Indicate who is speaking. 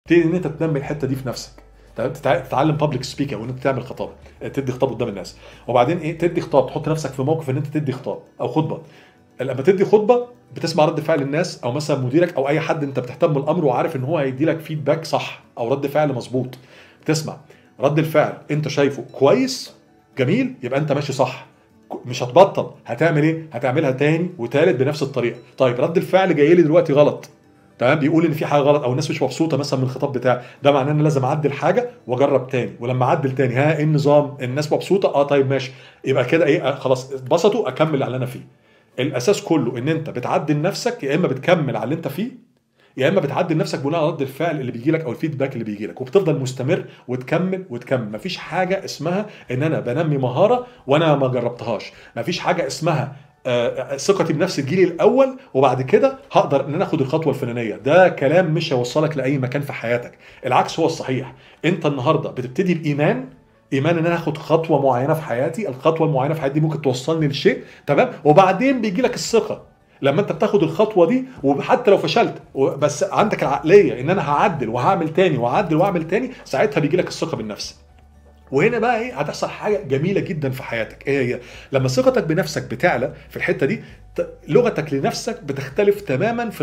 Speaker 1: تبتدي ان انت تنمي الحته دي في نفسك. تمام؟ تتعلم بابليك سبيك، او ان انت تعمل خطابه، تدي خطاب قدام الناس. وبعدين ايه، تدي خطاب، تحط نفسك في موقف ان انت تدي خطاب او خطبه. لما تدي خطبه بتسمع رد فعل الناس، او مثلا مديرك او اي حد انت بتهتم الامر وعارف ان هو هيدي لك فيدباك صح او رد فعل مظبوط. بتسمع رد الفعل انت شايفه كويس جميل، يبقى انت ماشي صح. مش هتبطل، هتعمل ايه؟ هتعملها تاني وتالت بنفس الطريقه. طيب رد الفعل جاي لي دلوقتي غلط، تمام، بيقول ان في حاجه غلط او الناس مش مبسوطه مثلا من الخطاب بتاعي، ده معناه ان انا لازم اعدل حاجه واجرب تاني. ولما اعدل تاني، ها ايه النظام؟ الناس مبسوطه، اه طيب ماشي، يبقى كده ايه، خلاص اتبسطوا، اكمل على اللي انا فيه. الاساس كله ان انت بتعدل نفسك، يا اما بتكمل على اللي انت فيه، يا اما بتعدل نفسك بناء على رد الفعل اللي بيجي لك او الفيدباك اللي بيجي لك، وبتفضل مستمر وتكمل وتكمل. مفيش حاجه اسمها ان انا بنمي مهاره وانا ما جربتهاش. مفيش حاجه اسمها ثقتي بنفسي تجيلي الاول وبعد كده هقدر ان انا اخد الخطوه الفلانيه. ده كلام مش هيوصلك لاي مكان في حياتك، العكس هو الصحيح. انت النهارده بتبتدي بايمان، ايمان ان انا هاخد خطوه معينه في حياتي، الخطوه المعينه في حياتي دي ممكن توصلني لشيء، تمام، وبعدين بيجي لك الثقه. لما انت بتاخد الخطوه دي، وحتى لو فشلت بس عندك العقليه ان انا هعدل وهعمل تاني وهعدل واعمل تاني، ساعتها بيجي لك الثقه بالنفس. وهنا بقى ايه، هتحصل حاجه جميله جدا في حياتك. ايه هي؟ لما ثقتك بنفسك بتعلى في الحته دي، لغتك لنفسك بتختلف تماما في